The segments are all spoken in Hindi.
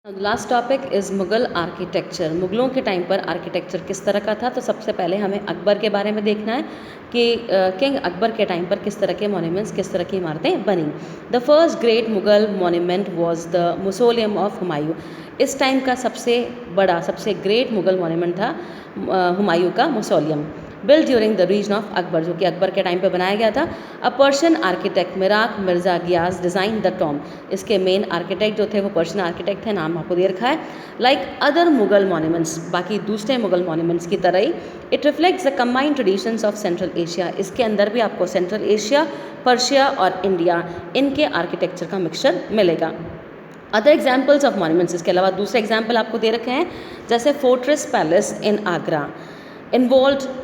Last topic is Mughal architecture. मुग़लों के टाइम पर आर्किटेक्चर किस तरह का था। तो सबसे पहले हमें अकबर के बारे में देखना है कि किंग अकबर के टाइम पर किस तरह के मॉन्यूमेंट्स, किस तरह की इमारतें बनी। The first great Mughal monument was the mausoleum of Humayun. इस टाइम का सबसे बड़ा, सबसे ग्रेट मुग़ल मॉन्यूमेंट था हुमायूं का mausoleum, build during the reign of Akbar, जो कि अकबर के टाइम पे बनाया गया था। A Persian architect Mirak Mirza Ghiyas design the tomb. इसके मेन आर्किटेक्ट जो थे वो पर्शियन आर्किटेक्ट थे, नाम आपको दे रखा है। लाइक अदर मुग़ल मॉन्यूमेंट्स, बाकी दूसरे मुग़ल मॉन्यूमेंट्स की तरह ही, it reflects the combined traditions of central Asia. इसके अंदर भी आपको सेंट्रल एशिया, पर्शिया और इंडिया, इनके आर्किटेक्चर का मिक्सचर मिलेगा। अदर एग्जाम्पल्स ऑफ मॉन्यूमेंट्स, इसके अलावा दूसरे एग्जाम्पल आपको दे रखे हैं, जैसे fortress palace in Agra involve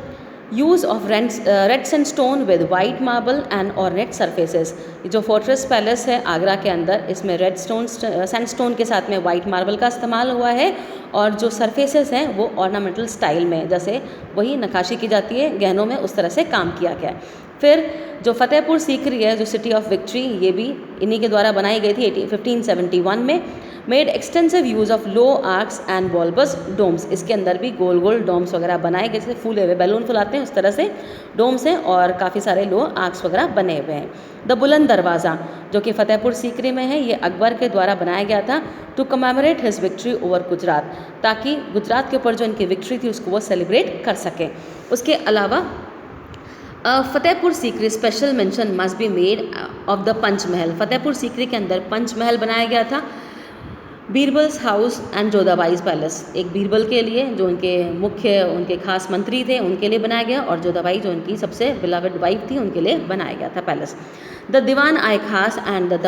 use of red sandstone with white marble and ornate surfaces. जो फोर्ट्रेस पैलेस है आगरा के अंदर, इसमें रेड सैंडस्टोन के साथ में वाइट मार्बल का इस्तेमाल हुआ है, और जो सरफेसेस हैं वो ऑर्नामेंटल स्टाइल में, जैसे वही नक्काशी की जाती है गहनों में, उस तरह से काम किया गया है। फिर जो फतेहपुर सीकरी है, जो सिटी ऑफ विक्ट्री, ये भी इन्हीं के द्वारा बनाई गई थी 1571 में। Made extensive use of low arches and bulbous domes. इसके अंदर भी गोल गोल डोम्स वगैरह बनाए गए, जैसे फूले हुए बैलून फुलाते हैं उस तरह से डोम्स हैं, और काफ़ी सारे लो आर्क्स वगैरह बने हुए हैं। द बुलंद दरवाज़ा, जो कि फतेहपुर सीकरी में है, ये अकबर के द्वारा बनाया गया था to commemorate his victory over Gujarat, ताकि गुजरात के ऊपर जो इनकी विक्ट्री थी उसको वो सेलिब्रेट कर सकें। उसके अलावा Fatehpur Sikri special mention must be made of the Panchmahal. Fatehpur Sikri के अंदर पंचमहल बनाया गया था। बीरबल्स हाउस एंड जोधाबाईज पैलेस, एक बीरबल के लिए जो उनके मुख्य, उनके खास मंत्री थे, उनके लिए बनाया गया, और जोधाबाई जो उनकी सबसे बिलवड वाइफ थी, उनके लिए बनाया गया था पैलेस। द दीवान आए खास एंड द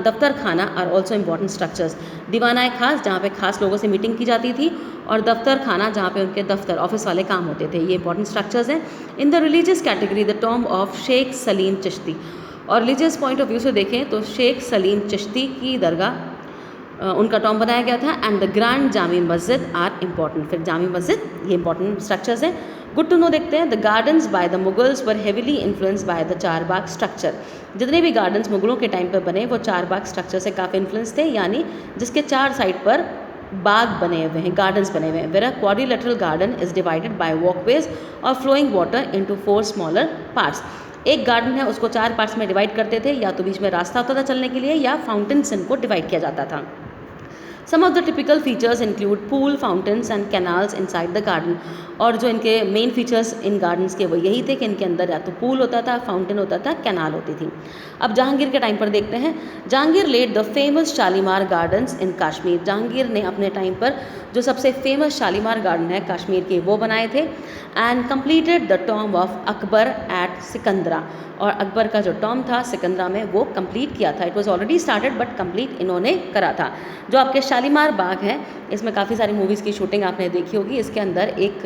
दफ्तर खाना आर ऑल्सो इंपॉर्टेंट स्ट्रक्चर्स। दीवान आए खास, जहाँ पे खास लोगों से मीटिंग की जाती थी, और दफ्तर खाना, जहाँ पे उनके दफ्तर ऑफिस वाले काम होते थे, ये इंपॉर्टेंट स्ट्रक्चर्स हैं। In the religious category the tomb of Sheikh Salim Chishti, और रिलीजियस पॉइंट ऑफ व्यू से देखें तो शेख सलीम चिश्ती की दरगाह, उनका टॉम्ब बनाया गया था। एंड द ग्रैंड जामी मस्जिद आर इम्पॉर्टेंट। फिर जामी मस्जिद, ये इंपॉर्टेंट स्ट्रक्चर्स हैं। गुड टू नो देखते हैं। The gardens by the Mughals were heavily influenced by the Charbagh structure. जितने भी गार्डन्स मुगलों के टाइम पर बने वो चारबाग स्ट्रक्चर से काफ़ी इन्फ्लुएंस थे, यानी जिसके चार साइड पर बाग बने हुए हैं, गार्डन्स बने हुए हैं। Where a quadrilateral garden is divided by walkways और flowing water into 4 smaller parts. एक गार्डन है उसको 4 पार्ट्स में डिवाइड करते थे, या तो बीच में रास्ता होता था चलने के लिए, या फाउंटेन्स इनको डिवाइड किया जाता था। Some of the typical features include pool, fountains and canals inside the garden। और जो इनके मेन फीचर्स इन गार्डन्स के वो यही थे कि इनके अंदर या तो पूल होता था, फाउंटेन होता था, कैनाल होती थी। अब जहांगीर के टाइम पर देखते हैं। Jahangir laid the famous Shalimar gardens in Kashmir. Jahangir ने अपने टाइम पर जो सबसे फेमस शालीमार गार्डन है कश्मीर के, वो बनाए थे। And completed the tomb of Akbar at Sikandra, और अकबर का जो टॉम्ब था सिकंदरा में वो कंप्लीट किया था। It was already started but complete इन्होंने करा था। जो आपके शालीमार बाग है, इसमें काफ़ी सारी मूवीज़ की शूटिंग आपने देखी होगी। इसके अंदर एक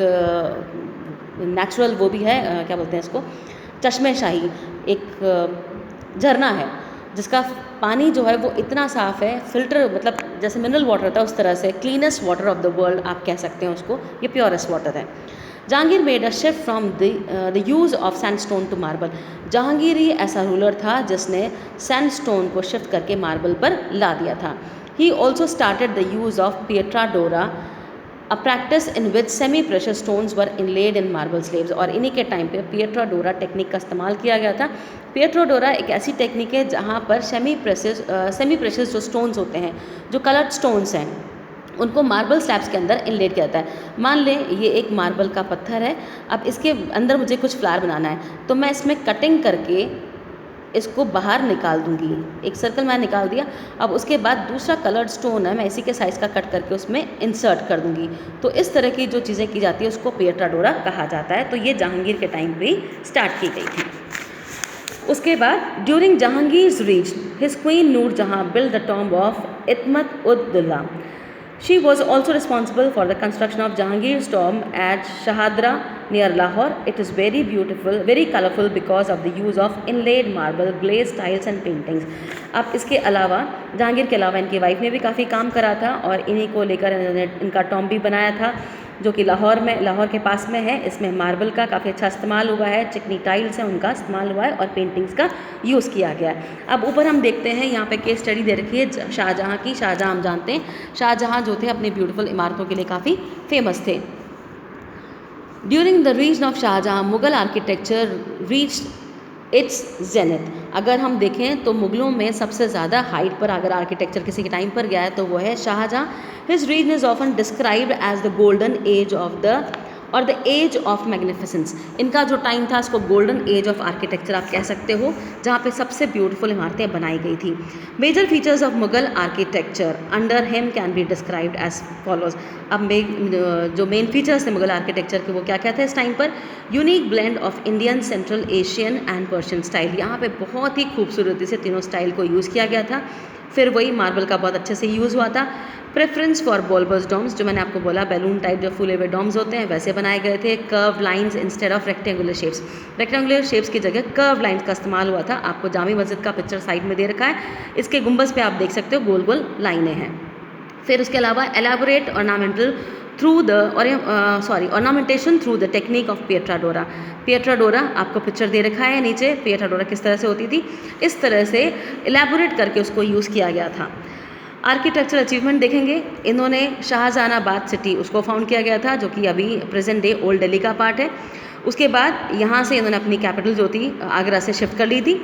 नेचुरल वो भी है, क्या बोलते हैं इसको, चश्मे शाही, एक झरना है जिसका पानी जो है वो इतना साफ़ है, फिल्टर, मतलब जैसे मिनरल वाटर था उस तरह से, cleanest water of the world आप कह सकते हैं उसको, ये प्योरेस्ट वाटर है। Jahangir made a shift from the use of sandstone to marble. Jahangir ही ऐसा रूलर था जिसने सैंडस्टोन को शिफ्ट करके मार्बल पर ला दिया था। He also started the use of pietra dura, a practice in which semi precious stones were inlaid in marble slabs. और इन्हीं के टाइम पे पिएट्रा डोरा टेक्निक का इस्तेमाल किया गया था। पिएट्रा डोरा एक ऐसी टेक्निक है जहाँ पर सेमी प्रेशस जो स्टोन्स होते हैं, जो कलर्ड स्टोन्स हैं, उनको मार्बल स्लैब्स के अंदर इनलेट किया जाता है। मान लें ये एक मार्बल का पत्थर है, अब इसके अंदर मुझे कुछ फ्लावर बनाना है, तो मैं इसमें कटिंग करके इसको बाहर निकाल दूंगी। एक सर्कल मैंने निकाल दिया। अब उसके बाद दूसरा कलर्ड स्टोन है, मैं इसी के साइज़ का कट करके उसमें इंसर्ट कर दूंगी। तो इस तरह की जो चीज़ें की जाती है उसको पिएट्रा डोरा कहा जाता है। तो ये जहांगीर के टाइम पे स्टार्ट की गई थी। उसके बाद ड्यूरिंग जहांगीर्स रीच हिज क्वीन नूर जहाँ build the tomb of इतमत ud Dulla. She was also responsible for the construction of Jahangir's tomb at Shahadra near Lahore. It is very beautiful, very colourful because of the use of inlaid marble, glazed tiles and paintings. अब इसके अलावा, जहांगीर के अलावा इनकी वाइफ ने भी काफ़ी काम करा था, और इन्हीं को लेकर इन्होंने इनका टॉम्ब भी बनाया था। जो कि लाहौर के पास में है। इसमें मार्बल का काफ़ी अच्छा इस्तेमाल हुआ है, चिकनी टाइल्स हैं उनका इस्तेमाल हुआ है और पेंटिंग्स का यूज़ किया गया है। अब ऊपर हम देखते हैं यहाँ पे केस स्टडी दे रखी है शाहजहाँ की। शाहजहाँ हम जानते हैं, शाहजहाँ जो थे अपनी ब्यूटीफुल इमारतों के लिए काफ़ी फेमस थे। During the reign of Shah Jahan Mughal architecture reach its zenith. अगर हम देखें तो मुगलों में सबसे ज़्यादा हाइट पर अगर आर्किटेक्चर किसी के टाइम पर गया है तो वो है Shah Jahan. His reign is often described as the golden age of the और द एज ऑफ मैग्निफिसेंस। इनका जो टाइम था इसको गोल्डन एज ऑफ आर्किटेक्चर आप कह सकते हो, जहाँ पे सबसे ब्यूटीफुल इमारतें बनाई गई थी। Major features of Mughal architecture under him can be described as follows. अब जो मेन फीचर्स थे मुगल आर्किटेक्चर के वो क्या क्या थे इस टाइम पर? Unique blend of Indian, central Asian and Persian style. यहाँ पे बहुत ही खूबसूरती से तीनों स्टाइल को यूज़ किया गया था। फिर वही मार्बल का बहुत अच्छे से यूज़ हुआ था। प्रेफरेंस फॉर बॉल्बस डॉम्स, जो मैंने आपको बोला बैलून टाइप जो फूले हुए डॉम्स होते हैं वैसे बनाए गए थे। Curve lines instead of rectangular shapes, rectangular shapes की जगह कर्व लाइंस का इस्तेमाल हुआ था। आपको जामी मस्जिद का पिक्चर साइड में दे रखा है, इसके गुंबज पे आप देख सकते हो गोल गोल लाइनें हैं। फिर उसके अलावा elaborate ornamental through the ornamentation through the technique of pietra dura. Pietra dura आपको पिक्चर दे रखा है नीचे, पिएट्राडोरा किस तरह से होती थी, इस तरह से एलैबोरेट करके उसको यूज़ किया गया था। आर्किटेक्चरल अचीवमेंट देखेंगे, इन्होंने शाहजहानाबाद सिटी उसको फाउंड किया गया था जो कि अभी प्रेजेंट डे ओल्ड दिल्ली का पार्ट है। उसके बाद यहाँ से इन्होंने अपनी कैपिटल जो थी आगरा से शिफ्ट कर ली थी।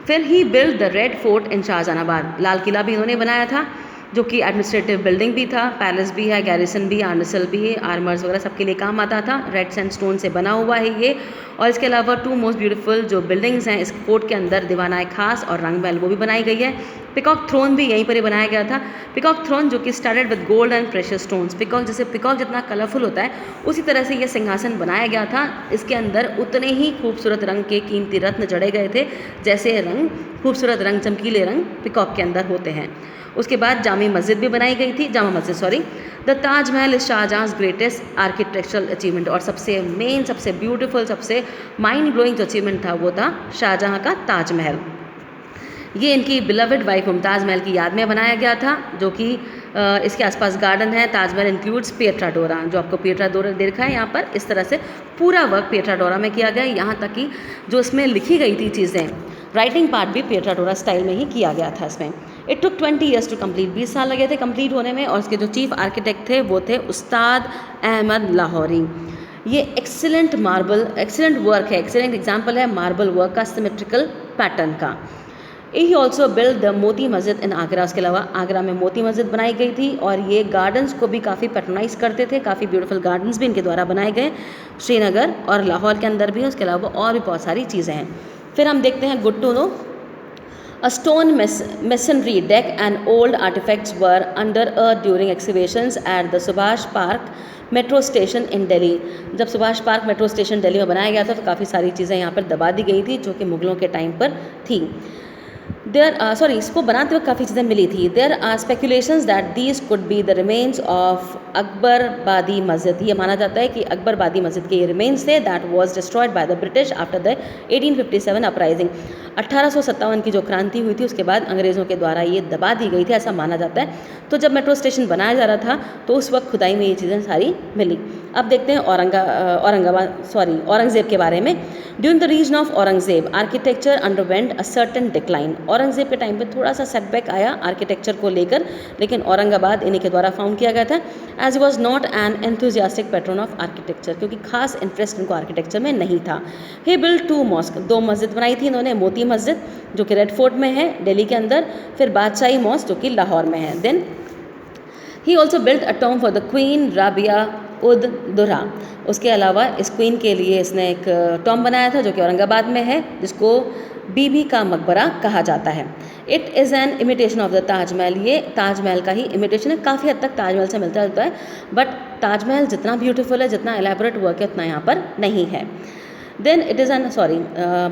फिर ही बिल्ड द रेड फोर्ट इन शाहजहानाबाद, लाल किला भी इन्होंने बनाया था जो कि एडमिनिस्ट्रेटिव बिल्डिंग भी था, पैलेस भी है, गैरिसन भी, आर्नसल भी, आर्मर्स वगैरह सबके लिए काम आता था। रेड सैंडस्टोन से बना हुआ है ये। और इसके अलावा टू मोस्ट ब्यूटीफुल जो बिल्डिंग्स हैं इस फोर्ट के अंदर, दीवाना खास और रंग महल, वो भी बनाई गई है। पिकॉक थ्रोन भी यहीं पर ही बनाया गया था। पिकॉक थ्रोन जो कि started with gold and precious stones. Peacock जैसे पिकॉक जितना कलरफुल होता है उसी तरह से ये सिंहासन बनाया गया था। इसके अंदर उतने ही खूबसूरत रंग के कीमती रत्न जड़े गए थे जैसे रंग खूबसूरत रंग, चमकीले रंग पिकॉक के अंदर होते हैं। उसके बाद Jama Masjid the Taj Mahal is Shah Jahan's greatest architectural achievement. और सबसे मेन, सबसे ब्यूटीफुल, सबसे माइंड ब्लोइंग जो अचीवमेंट था वो था शाहजहां का ताजमहल। ये इनकी बिलवड वाइफ मुमताज़ महल की याद में बनाया गया था, जो कि इसके आसपास गार्डन है। ताजमहल इंक्लूड्स पिएट्राडोरा, जो आपको पिएट्राडोरा दे रखा है यहाँ पर। इस तरह से पूरा वर्क पिएट्राडोरा में किया गया, यहाँ तक कि जो इसमें लिखी गई थी चीज़ें, राइटिंग पार्ट भी पिएट्राडोरा स्टाइल में ही किया गया था इसमें। It took 20 years to complete, 20 साल लगे थे कंप्लीट होने में। और इसके जो चीफ आर्किटेक्ट थे वो थे उस्ताद अहमद लाहौरी। ये एक्सीलेंट वर्क है, एक्सीलेंट एग्जाम्पल है मार्बल वर्क का, सिमेट्रिकल पैटर्न का। ही also build the Moti Masjid इन आगरा। उसके अलावा आगरा में मोती मस्जिद बनाई गई थी और ये गार्डन्स को भी काफ़ी पैटर्नाइज करते थे। काफ़ी ब्यूटीफुल गार्डन्स भी इनके द्वारा बनाए गए श्रीनगर और लाहौर के अंदर भी। उसके अलावा और भी बहुत सारी चीज़ें हैं। फिर हम देखते हैं good to know, A stone masonry deck and old artifacts were under earth during excavations at the Subhash Park metro station in Delhi. जब Subhash Park metro station Delhi में बनाया गया था तो काफ़ी सारी चीज़ें यहाँ पर दबा दी गई थी जो कि मुगलों के टाइम पर थी। इसको बनाते वक्त काफ़ी चीज़ें मिली थी। There are speculations that these could be the remains of Akbarabadi Masjid. ये माना जाता है कि अकबरबादी मस्जिद के ये रिमेन्स थे that was destroyed by the British after the 1857 uprising. 1857 की जो क्रांति हुई थी उसके बाद अंग्रेज़ों के द्वारा ये दबा दी गई थी, ऐसा माना जाता है। तो जब मेट्रो स्टेशन बनाया जा रहा था तो उस वक्त खुदाई में ये चीज़ें सारी मिली। अब देखते हैं औरंगज़ेब के बारे में। During the reign of Aurangzeb architecture underwent a certain decline. Aurangzeb के टाइम पे थोड़ा सा सेटबैक आया आर्किटेक्चर को लेकर, लेकिन औरंगाबाद इन्हीं के द्वारा फाउंड किया गया था। As was not an enthusiastic patron of architecture, क्योंकि खास इंटरेस्ट इनको आर्किटेक्चर में नहीं था। ही बिल्ड 2 मॉस्क, 2 मस्जिद बनाई थी इन्होंने। मोती मस्जिद जो कि रेड फोर्ट में है दिल्ली के अंदर, फिर बादशाही मॉस्क जो कि लाहौर में है। Then he also build a tomb for the queen Rabia ud Durra. उसके अलावा इस क्वीन के लिए इसने एक टॉम बनाया था जो कि औरंगाबाद में है, जिसको बीबी का मकबरा कहा जाता है। It is an imitation of the Taj Mahal. ये ताजमहल का ही इमिटेशन है, काफ़ी हद तक ताजमहल से मिलता जुलता है, बट ताजमहल जितना ब्यूटीफुल है, जितना एलैबोरेट वर्क है, उतना यहाँ पर नहीं है। then it is an sorry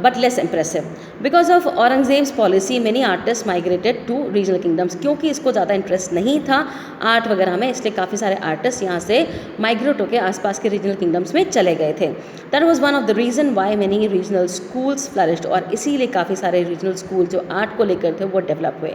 but less impressive because of Aurangzeb's policy many artists migrated to regional kingdoms। क्योंकि इसको ज़्यादा इंटरेस्ट नहीं था आर्ट वगैरह में, इसलिए काफ़ी सारे आर्टिस्ट यहाँ से माइग्रेट होकर आसपास के रीजनल किंगडम्स में चले गए थे। That was one of the reason why many regional schools flourished, और इसीलिए काफ़ी सारे रीजनल स्कूल जो आर्ट को लेकर थे वो डेवलप हुए।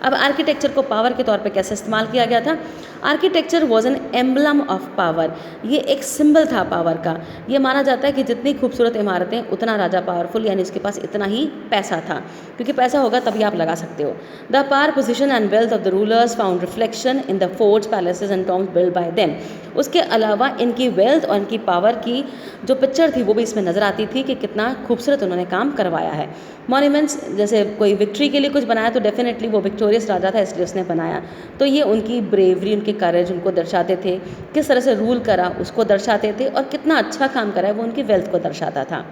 अब आर्किटेक्चर को पावर के तौर पे कैसे इस्तेमाल किया गया था? Architecture was an emblem of power, ये एक सिंबल था पावर का। ये माना जाता है कि जितनी खूबसूरत इमारतें उतना राजा पावरफुल, यानी उसके पास इतना ही पैसा था, क्योंकि पैसा होगा तभी आप लगा सकते हो। The power, position and wealth of the rulers found reflection in the forts, palaces and Tom's build by them. उसके अलावा इनकी वेल्थ और इनकी पावर की जो पिक्चर थी वो भी इसमें नज़र आती थी कि कितना खूबसूरत उन्होंने काम करवाया है। मॉन्यूमेंट्स, जैसे कोई विक्ट्री के लिए कुछ बनाया तो डेफिनेटली वो विक्टोरियस राजा था इसलिए उसने बनाया, तो ये उनकी ब्रेवरी, उनके करेज उनको दर्शाते थे, किस तरह से रूल करा उसको दर्शाते थे, और कितना अच्छा काम करा है वो उनकी वेल्थ को दर्शाता था।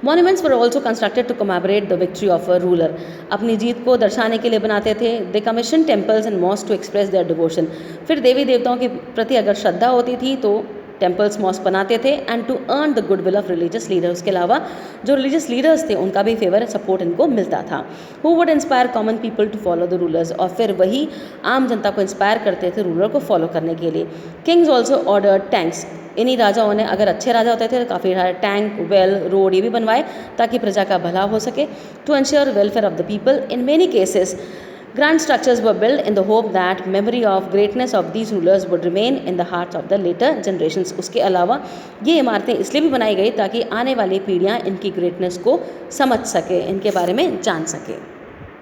Monuments were also constructed to commemorate the victory of a ruler, अपनी जीत को दर्शाने के लिए बनाते थे। They commission temples and mosque to express their devotion, फिर देवी देवताओं के प्रति अगर श्रद्धा होती थी तो टेम्पल्स मॉस्क बनाते थे, and to earn the goodwill of religious leader, उसके अलावा जो रिलीजियस लीडर्स थे उनका भी फेवर सपोर्ट इनको मिलता था। Who would inspire common people to follow the rulers, और फिर वही आम जनता को इंस्पायर करते थे रूलर को फॉलो करने के लिए। किंग्स ऑल्सो ऑर्डर टैंक्स, इन्हीं राजाओं ने, अगर अच्छे राजा होते थे तो काफ़ी सारे टैंक, वेल, रोड ये भी बनवाए ताकि प्रजा का भला हो सके। To ensure welfare of the people, in many cases grand structures were built in the hope that memory of greatness of these rulers would remain in the hearts of the later generations। उसके अलावा ये इमारतें इसलिए भी बनाई गई ताकि आने वाली पीढ़ियाँ इनकी ग्रेटनेस को समझ सके, इनके बारे में जान सके।